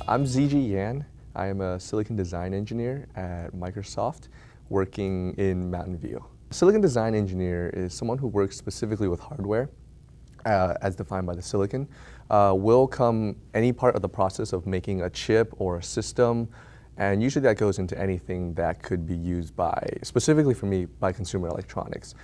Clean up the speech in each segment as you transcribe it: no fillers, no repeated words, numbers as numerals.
I'm ZG Yan. I am a silicon design engineer at Microsoft working in Mountain View. A silicon design engineer is someone who works specifically with hardware as defined by the silicon. Will come any part of the process of making a chip or a system, and usually that goes into anything that could be used by, specifically for me, by consumer electronics,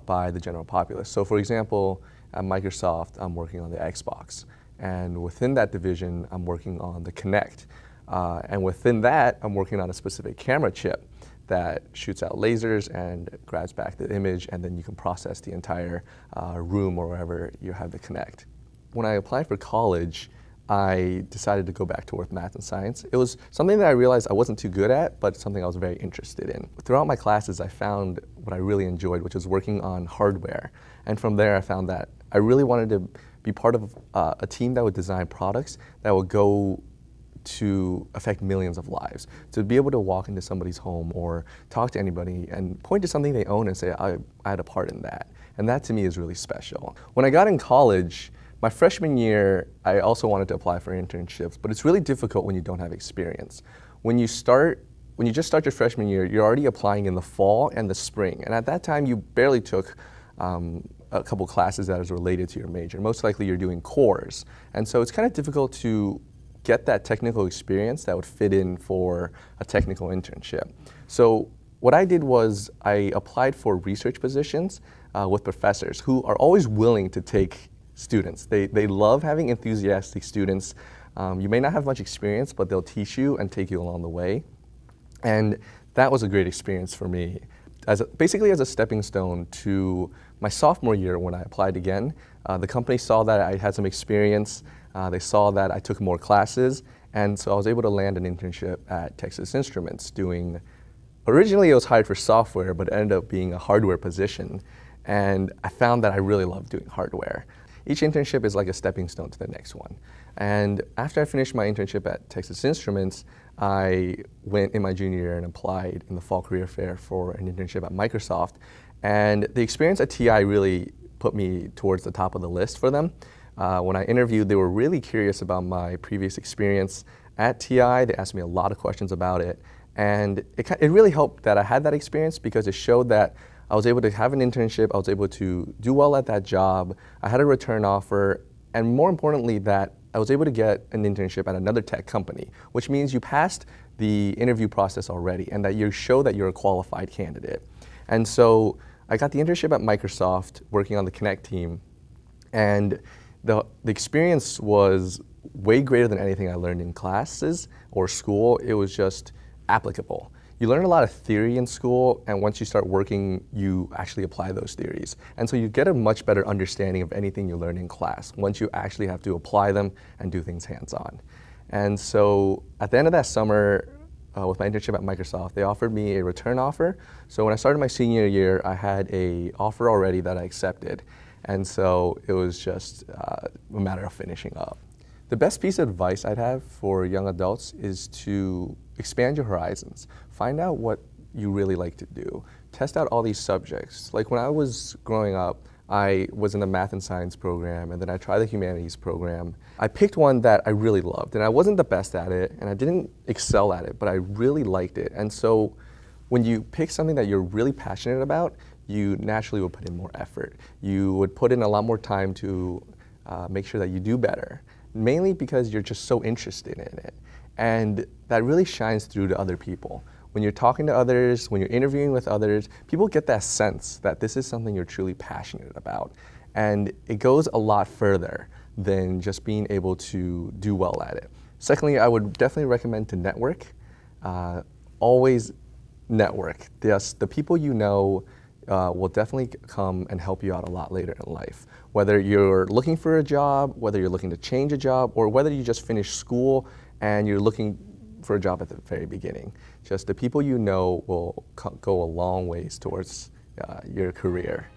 by the general populace. So for example, at Microsoft, I'm working on the Xbox. And within that division, I'm working on the Kinect. And within that, I'm working on a specific camera chip that shoots out lasers and grabs back the image, and then you can process the entire room or wherever you have the Kinect. When I applied for college, I decided to go back towards math and science. It was something that I realized I wasn't too good at, but something I was very interested in. Throughout my classes, I found what I really enjoyed, which was working on hardware. And from there, I found that I really wanted to be part of a team that would design products that would go to affect millions of lives. To be able to walk into somebody's home or talk to anybody and point to something they own and say, I had a part in that. And that to me is really special. When I got in college, my freshman year, I also wanted to apply for internships, but it's really difficult when you don't have experience. When you just start your freshman year, you're already applying in the fall and the spring. And at that time, you barely took a couple classes that is related to your major. Most likely you're doing cores. And so it's kind of difficult to get that technical experience that would fit in for a technical internship. So what I did was I applied for research positions with professors who are always willing to take students. They love having enthusiastic students. You may not have much experience, but they'll teach you and take you along the way. And that was a great experience for me. Basically as a stepping stone to my sophomore year when I applied again. The company saw that I had some experience. They saw that I took more classes, and so I was able to land an internship at Texas Instruments doing, originally it was hired for software, but it ended up being a hardware position. And I found that I really loved doing hardware. Each internship is like a stepping stone to the next one. And after I finished my internship at Texas Instruments, I went in my junior year and applied in the fall career fair for an internship at Microsoft. And the experience at TI really put me towards the top of the list for them. When I interviewed, they were really curious about my previous experience at TI. They asked me a lot of questions about it. And it really helped that I had that experience because it showed that I was able to have an internship, I was able to do well at that job, I had a return offer, and more importantly that I was able to get an internship at another tech company, which means you passed the interview process already and that you show that you're a qualified candidate. And so I got the internship at Microsoft working on the Kinect team, and the experience was way greater than anything I learned in classes or school. It was just applicable. You learn a lot of theory in school, and once you start working, you actually apply those theories. And so you get a much better understanding of anything you learn in class once you actually have to apply them and do things hands-on. And so at the end of that summer, with my internship at Microsoft, they offered me a return offer. So when I started my senior year, I had an offer already that I accepted. And so it was just a matter of finishing up. The best piece of advice I'd have for young adults is to expand your horizons. Find out what you really like to do. Test out all these subjects. Like when I was growing up, I was in the math and science program, and then I tried the humanities program. I picked one that I really loved, and I wasn't the best at it, and I didn't excel at it, but I really liked it. And so when you pick something that you're really passionate about, you naturally would put in more effort. You would put in a lot more time to make sure that you do better, mainly because you're just so interested in it. And that really shines through to other people. When you're talking to others, when you're interviewing with others, people get that sense that this is something you're truly passionate about. And it goes a lot further than just being able to do well at it. Secondly, I would definitely recommend to network. Always network. The people you know will definitely come and help you out a lot later in life. Whether you're looking for a job, whether you're looking to change a job, or whether you just finished school and you're looking for a job at the very beginning. Just the people you know will go a long ways towards your career.